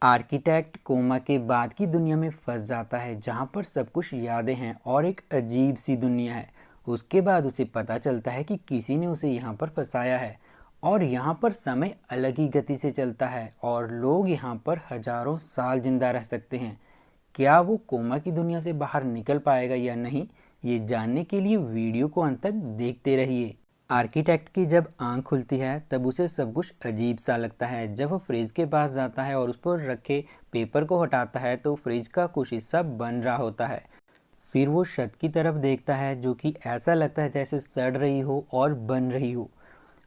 Architect coma के बाद की दुनिया में फंस जाता है जहाँ पर सब कुछ यादें हैं और एक अजीब सी दुनिया है। उसके बाद उसे पता चलता है कि किसी ने उसे यहाँ पर फंसाया है और यहाँ पर समय अलग ही गति से चलता है और लोग यहाँ पर हजारों साल जिंदा रह सकते हैं। क्या वो कोमा की दुनिया से बाहर निकल पाएगा या नहीं, ये जानने के लिए वीडियो को अंत तक देखते रहिए। आर्किटेक्ट की जब आंख खुलती है तब उसे सब कुछ अजीब सा लगता है। जब वो फ्रिज के पास जाता है और उस पर रखे पेपर को हटाता है तो फ्रिज का कुछ हिस्सा बन रहा होता है। फिर वो छत की तरफ देखता है जो कि ऐसा लगता है जैसे सड़ रही हो और बन रही हो।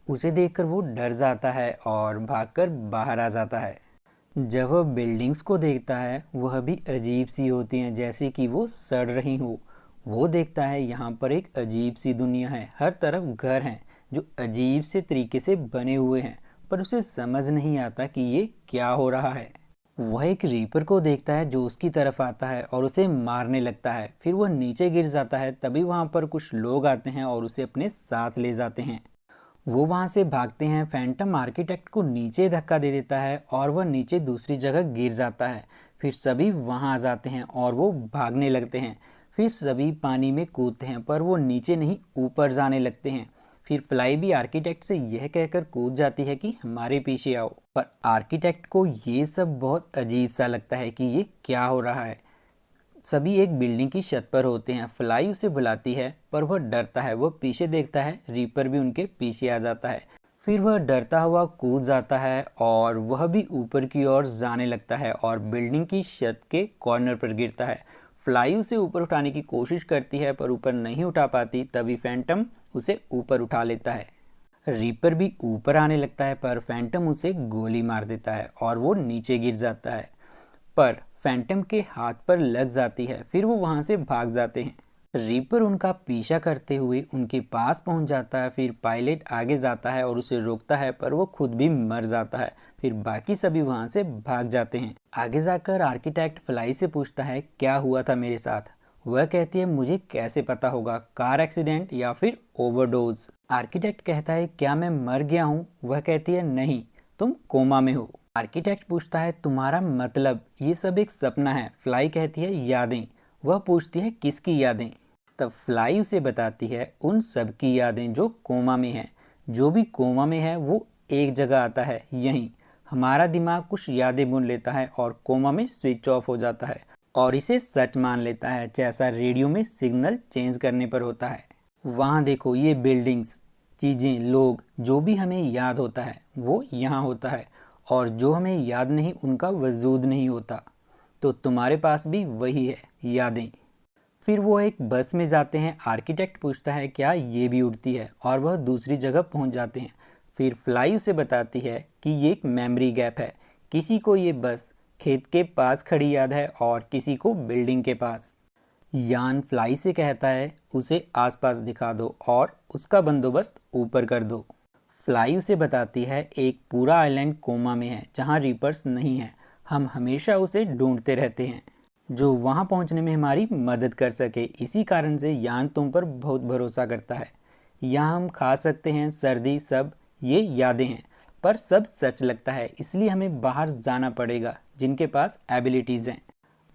उसे देखकर वो डर जाता है और भागकर बाहर आ जाता है। जब वह बिल्डिंग्स को देखता है वह भी अजीब सी होती हैं, जैसे कि वो सड़ रही हो। वो देखता है यहाँ पर एक अजीब सी दुनिया है, हर तरफ घर हैं जो अजीब से तरीके से बने हुए हैं, पर उसे समझ नहीं आता कि ये क्या हो रहा है। वह एक रीपर को देखता है जो उसकी तरफ आता है और उसे मारने लगता है। फिर वह नीचे गिर जाता है, तभी वहाँ पर कुछ लोग आते हैं और उसे अपने साथ ले जाते हैं। वो वहाँ से भागते हैं। फैंटम आर्किटेक्ट को नीचे धक्का दे देता है और वह नीचे दूसरी जगह गिर जाता है। फिर सभी वहाँ आ जाते हैं और वो भागने लगते हैं। फिर सभी पानी में कूदते हैं पर वो नीचे नहीं ऊपर जाने लगते हैं। फिर फ्लाई भी आर्किटेक्ट से यह कहकर कूद जाती है कि हमारे पीछे आओ, पर आर्किटेक्ट को ये सब बहुत अजीब सा लगता है कि ये क्या हो रहा है। सभी एक बिल्डिंग की छत पर होते हैं। फ्लाई उसे बुलाती है पर वह डरता है। वह पीछे देखता है, रीपर भी उनके पीछे आ जाता है। फिर वह डरता हुआ कूद जाता है और वह भी ऊपर की ओर जाने लगता है और बिल्डिंग की छत के कॉर्नर पर गिरता है। फ्लाई उसे ऊपर उठाने की कोशिश करती है पर ऊपर नहीं उठा पाती। तभी फैंटम उसे ऊपर उठा लेता है। रीपर भी ऊपर आने लगता है पर फैंटम उसे गोली मार देता है और वो नीचे गिर जाता है, पर फैंटम के हाथ पर लग जाती है। फिर वो वहां से भाग जाते हैं। रीपर उनका पीछा करते हुए उनके पास पहुंच जाता है। फिर पायलट आगे जाता है और उसे रोकता है पर वो खुद भी मर जाता है। फिर बाकी सभी वहां से भाग जाते हैं। आगे जाकर आर्किटेक्ट फ्लाई से पूछता है क्या हुआ था मेरे साथ। वह कहती है मुझे कैसे पता होगा, कार एक्सीडेंट या फिर ओवरडोज। आर्किटेक्ट कहता है क्या मैं मर गया हूँ। वह कहती है नहीं, तुम कोमा में हो। आर्किटेक्ट पूछता है तुम्हारा मतलब ये सब एक सपना है। फ्लाई कहती है यादें। वह पूछती है किसकी यादें। तब फ्लाई उसे बताती है उन सब की यादें जो कोमा में हैं। जो भी कोमा में है वो एक जगह आता है, यहीं हमारा दिमाग कुछ यादें बुन लेता है और कोमा में स्विच ऑफ हो जाता है और इसे सच मान लेता है, जैसा रेडियो में सिग्नल चेंज करने पर होता है। वहाँ देखो ये बिल्डिंग्स, चीज़ें, लोग, जो भी हमें याद होता है वो यहाँ होता है और जो हमें याद नहीं उनका वजूद नहीं होता। तो तुम्हारे पास भी वही है, यादें। फिर वो एक बस में जाते हैं। आर्किटेक्ट पूछता है क्या ये भी उड़ती है और वह दूसरी जगह पहुंच जाते हैं। फिर फ्लाई उसे बताती है कि ये एक मेमोरी गैप है। किसी को ये बस खेत के पास खड़ी याद है और किसी को बिल्डिंग के पास। यान फ्लाई से कहता है उसे आसपास दिखा दो और उसका बंदोबस्त ऊपर कर दो। फ्लाई उसे बताती है एक पूरा आइलैंड कोमा में है जहाँ रीपर्स नहीं है। हम हमेशा उसे ढूंढते रहते हैं जो वहाँ पहुँचने में हमारी मदद कर सके। इसी कारण से यान तुम पर बहुत भरोसा करता है। यहाँ हम खा सकते हैं, सर्दी, सब ये यादें हैं, पर सब सच लगता है, इसलिए हमें बाहर जाना पड़ेगा जिनके पास एबिलिटीज़ हैं।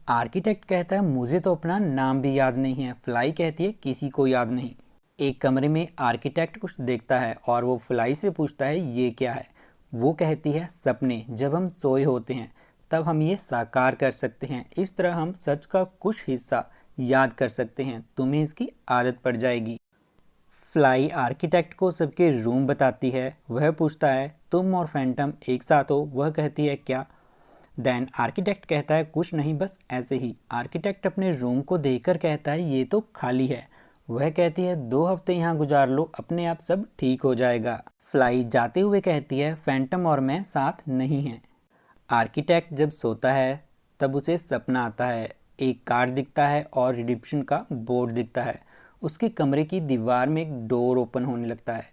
आर्किटेक्ट कहता है मुझे तो अपना नाम भी याद नहीं है। फ्लाई कहती है किसी को याद नहीं। एक कमरे में आर्किटेक्ट कुछ देखता है और वो फ्लाई से पूछता है ये क्या है। वो कहती है सपने, जब हम सोए होते हैं तब हम ये साकार कर सकते हैं। इस तरह हम सच का कुछ हिस्सा याद कर सकते हैं, तुम्हें इसकी आदत पड़ जाएगी। फ्लाई आर्किटेक्ट को सबके रूम बताती है। वह पूछता है तुम और फैंटम एक साथ हो। वह कहती है क्या। देन आर्किटेक्ट कहता है कुछ नहीं, बस ऐसे ही। आर्किटेक्ट अपने रूम को देखकर कहता है ये तो खाली है। वह कहती है 2 हफ्ते यहाँ गुजार लो, अपने आप सब ठीक हो जाएगा। फ्लाई जाते हुए कहती है फैंटम और मैं साथ नहीं हैं। आर्किटेक्ट जब सोता है तब उसे सपना आता है। एक कार्ड दिखता है और रिडिप्शन का बोर्ड दिखता है। उसके कमरे की दीवार में एक डोर ओपन होने लगता है।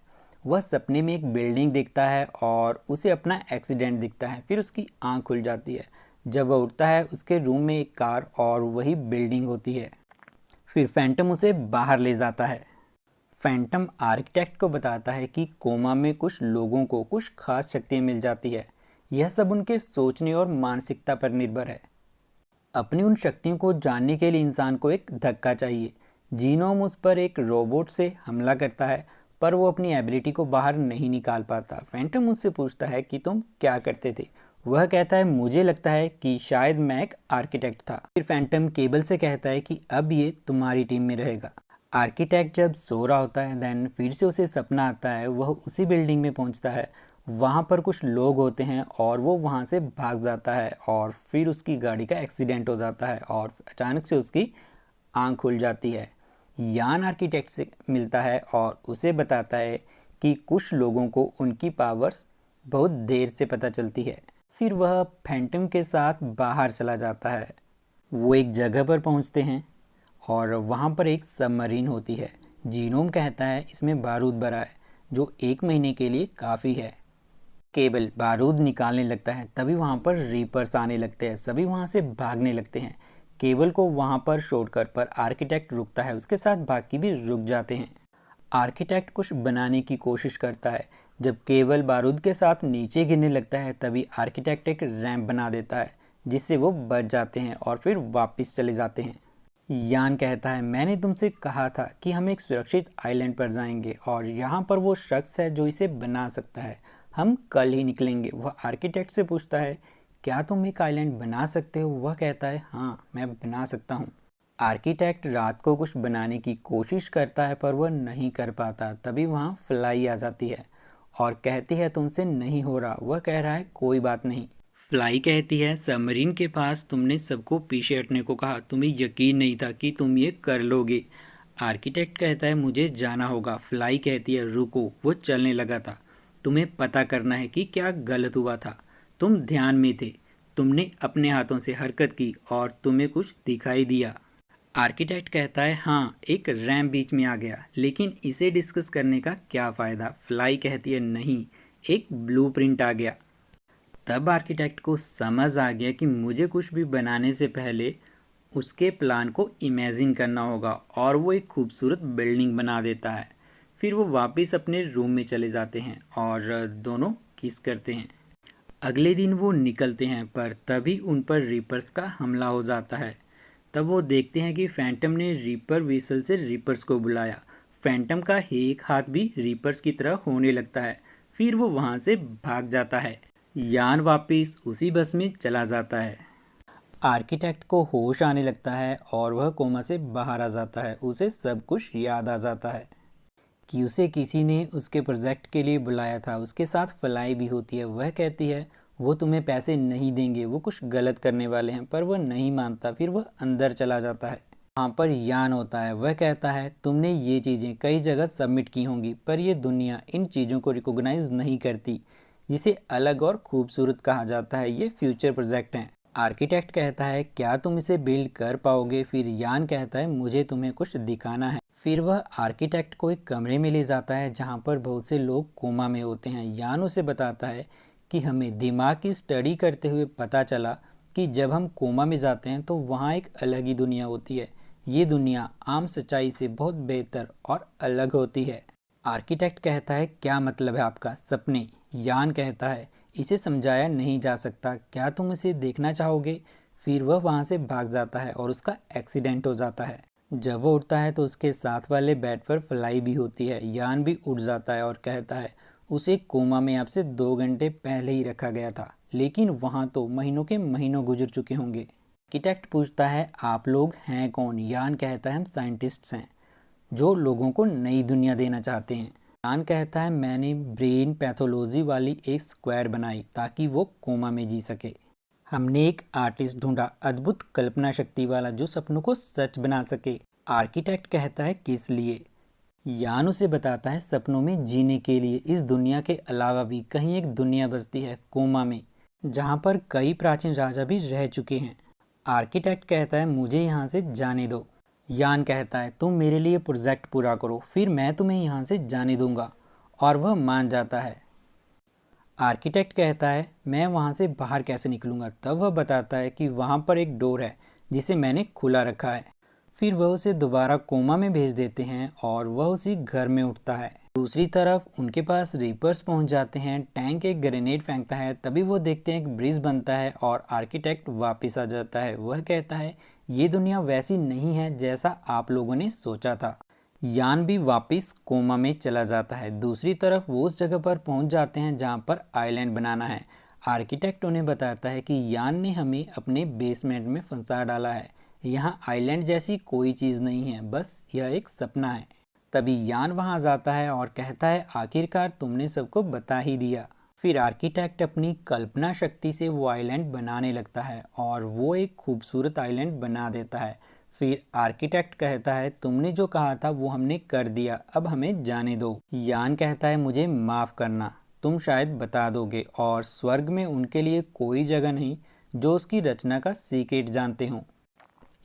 वह सपने में एक बिल्डिंग देखता है और उसे अपना एक्सीडेंट दिखता है। फिर उसकी आंख खुल जाती है। जब वह उठता है उसके रूम में एक कार और वही बिल्डिंग होती है। फिर फैंटम उसे बाहर ले जाता है। फैंटम आर्किटेक्ट को बताता है कि कोमा में कुछ लोगों को कुछ खास शक्तियाँ मिल जाती है। यह सब उनके सोचने और मानसिकता पर निर्भर है। अपनी उन शक्तियों को जानने के लिए इंसान को एक धक्का चाहिए। जीनोम उस पर एक रोबोट से हमला करता है, पर वो अपनी एबिलिटी को बाहर नहीं निकाल पाता। फैंटम उससे पूछता है कि तुम क्या करते थे। वह कहता है मुझे लगता है कि शायद मैं एक आर्किटेक्ट था। फिर फैंटम केबल से कहता है कि अब ये तुम्हारी टीम में रहेगा। आर्किटेक्ट जब सो रहा होता है देन फिर से उसे सपना आता है। वह उसी बिल्डिंग में पहुंचता है। वहाँ पर कुछ लोग होते हैं और वो वहाँ से भाग जाता है और फिर उसकी गाड़ी का एक्सीडेंट हो जाता है और अचानक से उसकी आंख खुल जाती है। यान आर्किटेक्ट से मिलता है और उसे बताता है कि कुछ लोगों को उनकी पावर्स बहुत देर से पता चलती है। फिर वह फैंटम के साथ बाहर चला जाता है। वो एक जगह पर पहुंचते हैं और वहाँ पर एक सबमरीन होती है। जीनोम कहता है इसमें बारूद भरा है जो 1 महीने के लिए काफ़ी है। केबल बारूद निकालने लगता है, तभी वहाँ पर रीपर्स आने लगते हैं। सभी वहाँ से भागने लगते हैं। केबल को वहाँ पर छोड़कर पर आर्किटेक्ट रुकता है, उसके साथ बाकी भी रुक जाते हैं। आर्किटेक्ट कुछ बनाने की कोशिश करता है। जब केबल बारूद के साथ नीचे गिरने लगता है तभी आर्किटेक्ट एक रैंप बना देता है जिससे वो बच जाते हैं और फिर वापस चले जाते हैं। यान कहता है मैंने तुमसे कहा था कि हम एक सुरक्षित आइलैंड पर जाएंगे और यहाँ पर वो शख्स है जो इसे बना सकता है। हम कल ही निकलेंगे। वह आर्किटेक्ट से पूछता है क्या तुम एक आइलैंड बना सकते हो। वह कहता है हाँ मैं बना सकता हूँ। आर्किटेक्ट रात को कुछ बनाने की कोशिश करता है पर वह नहीं कर पाता। तभी वहाँ फ्लाई आ जाती है और कहती है तुमसे नहीं हो रहा। वह कह रहा है कोई बात नहीं। फ्लाई कहती है सबमरीन के पास तुमने सबको पीछे हटने को कहा, तुम्हें यकीन नहीं था कि तुम ये कर लोगे। आर्किटेक्ट कहता है मुझे जाना होगा। फ्लाई कहती है रुको। वो चलने लगा था। तुम्हें पता करना है कि क्या गलत हुआ था। तुम ध्यान में थे, तुमने अपने हाथों से हरकत की और तुम्हें कुछ दिखाई दिया। आर्किटेक्ट कहता है हाँ एक रैम बीच में आ गया, लेकिन इसे डिस्कस करने का क्या फ़ायदा। फ्लाई कहती है नहीं, एक ब्लूप्रिंट आ गया। तब आर्किटेक्ट को समझ आ गया कि मुझे कुछ भी बनाने से पहले उसके प्लान को इमेजिन करना होगा और वो एक खूबसूरत बिल्डिंग बना देता है। फिर वो वापस अपने रूम में चले जाते हैं और दोनों किस करते हैं। अगले दिन वो निकलते हैं पर तभी उन पर रीपर्स का हमला हो जाता है। तब वो देखते हैं कि फैंटम ने रीपर व्हीसल से रीपर्स को बुलाया। फैंटम का एक हाथ भी रीपर्स की तरह होने लगता है। फिर वो वहाँ से भाग जाता है। यान वापस उसी बस में चला जाता है। आर्किटेक्ट को होश आने लगता है और वह कोमा से बाहर आ जाता है। उसे सब कुछ याद आ जाता है कि उसे किसी ने उसके प्रोजेक्ट के लिए बुलाया था। उसके साथ फ्लाई भी होती है। वह कहती है वो तुम्हें पैसे नहीं देंगे, वो कुछ गलत करने वाले हैं, पर वह नहीं मानता। फिर वह अंदर चला जाता है। वहाँ पर यान होता है। वह कहता है तुमने ये चीज़ें कई जगह सबमिट की होंगी पर यह दुनिया इन चीज़ों को रिकॉग्नाइज नहीं करती, जिसे अलग और खूबसूरत कहा जाता है। ये फ्यूचर प्रोजेक्ट हैं। आर्किटेक्ट कहता है क्या तुम इसे बिल्ड कर पाओगे। फिर यान कहता है मुझे तुम्हें कुछ दिखाना है। फिर वह आर्किटेक्ट को एक कमरे में ले जाता है जहाँ पर बहुत से लोग कोमा में होते हैं। यान उसे बताता है कि हमें दिमाग की स्टडी करते हुए पता चला कि जब हम कोमा में जाते हैं तो वहाँ एक अलग ही दुनिया होती है। ये दुनिया आम सच्चाई से बहुत बेहतर और अलग होती है। आर्किटेक्ट कहता है क्या मतलब है आपका सपने। यान कहता है इसे समझाया नहीं जा सकता, क्या तुम इसे देखना चाहोगे। फिर वह वहाँ से भाग जाता है और उसका एक्सीडेंट हो जाता है। जब वो उठता है तो उसके साथ वाले बेड पर फ्लाई भी होती है। यान भी उठ जाता है और कहता है उसे कोमा में आपसे 2 घंटे पहले ही रखा गया था, लेकिन वहाँ तो महीनों के महीनों गुजर चुके होंगे। आर्किटेक्ट पूछता है आप लोग हैं कौन। यान कहता है हम साइंटिस्ट्स हैं जो लोगों को नई दुनिया देना चाहते हैं। यान कहता है मैंने ब्रेन पैथोलॉजी वाली एक स्क्वायर बनाई ताकि वो कोमा में जी सके। हमने एक आर्टिस्ट ढूंढा, अद्भुत कल्पना शक्ति वाला, जो सपनों को सच बना सके। आर्किटेक्ट कहता है किस लिए। यान उसे बताता है सपनों में जीने के लिए। इस दुनिया के अलावा भी कहीं एक दुनिया बसती है कोमा में, जहाँ पर कई प्राचीन राजा भी रह चुके हैं। आर्किटेक्ट कहता है मुझे यहाँ से जाने दो। यान कहता है तुम मेरे लिए प्रोजेक्ट पूरा करो, फिर मैं तुम्हें यहाँ से जाने दूंगा। और वह मान जाता है। आर्किटेक्ट कहता है मैं वहाँ से बाहर कैसे निकलूँगा। तब वह बताता है कि वहाँ पर एक डोर है जिसे मैंने खुला रखा है। फिर वह उसे दोबारा कोमा में भेज देते हैं और वह उसी घर में उठता है। दूसरी तरफ उनके पास रीपर्स पहुंच जाते हैं। टैंक एक ग्रेनेड फेंकता है, तभी वो देखते हैं एक ब्रिज बनता है और आर्किटेक्ट वापस आ जाता है। वह कहता है ये दुनिया वैसी नहीं है जैसा आप लोगों ने सोचा था। यान भी वापस कोमा में चला जाता है। दूसरी तरफ वो उस जगह पर पहुंच जाते हैं जहां पर आइलैंड बनाना है। आर्किटेक्ट उन्हें बताता है कि यान ने हमें अपने बेसमेंट में फंसा डाला है। यहाँ आइलैंड जैसी कोई चीज़ नहीं है, बस यह एक सपना है। तभी यान वहां जाता है और कहता है आखिरकार तुमने सबको बता ही दिया। फिर आर्किटेक्ट अपनी कल्पना शक्ति से वो आइलैंड बनाने लगता है और वो एक खूबसूरत आइलैंड बना देता है। फिर आर्किटेक्ट कहता है तुमने जो कहा था वो हमने कर दिया, अब हमें जाने दो। यान कहता है मुझे माफ़ करना, तुम शायद बता दोगे और स्वर्ग में उनके लिए कोई जगह नहीं जो उसकी रचना का सीक्रेट जानते हों।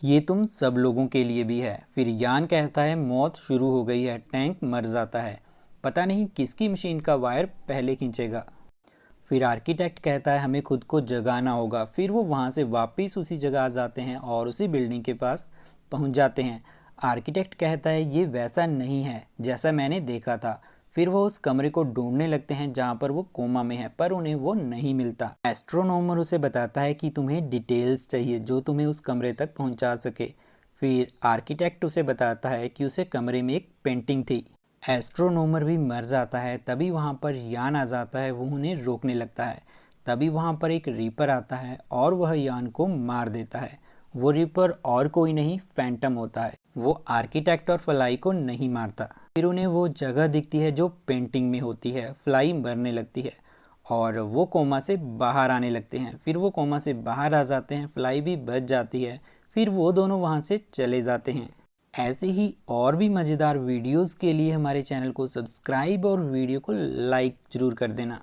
ये तुम सब लोगों के लिए भी है। फिर यान कहता है मौत शुरू हो गई है, टैंक मर जाता है, पता नहीं किसकी मशीन का वायर पहले खींचेगा। फिर आर्किटेक्ट कहता है हमें खुद को जगाना होगा। फिर वो वहाँ से वापस उसी जगह आ जाते हैं और उसी बिल्डिंग के पास पहुँच जाते हैं। आर्किटेक्ट कहता है ये वैसा नहीं है जैसा मैंने देखा था। फिर वो उस कमरे को ढूंढने लगते हैं जहाँ पर वो कोमा में है, पर उन्हें वो नहीं मिलता। एस्ट्रोनॉमर उसे बताता है कि तुम्हें डिटेल्स चाहिए जो तुम्हें उस कमरे तक पहुँचा सके। फिर आर्किटेक्ट उसे बताता है कि उसे कमरे में एक पेंटिंग थी। एस्ट्रोनॉमर भी मर जाता है। तभी वहाँ पर यान आ जाता है, वो उन्हें रोकने लगता है। तभी वहाँ पर एक रीपर आता है और वह यान को मार देता है। वो रीपर और कोई नहीं फैंटम होता है। वो आर्किटेक्ट और फ्लाई को नहीं मारता। फिर उन्हें वो जगह दिखती है जो पेंटिंग में होती है। फ्लाई मरने लगती है और वो कोमा से बाहर आने लगते हैं। फिर वो कोमा से बाहर आ जाते हैं, फ्लाई भी बच जाती है। फिर वो दोनों वहाँ से चले जाते हैं। ऐसे ही और भी मज़ेदार वीडियोस के लिए हमारे चैनल को सब्सक्राइब और वीडियो को लाइक ज़रूर कर देना।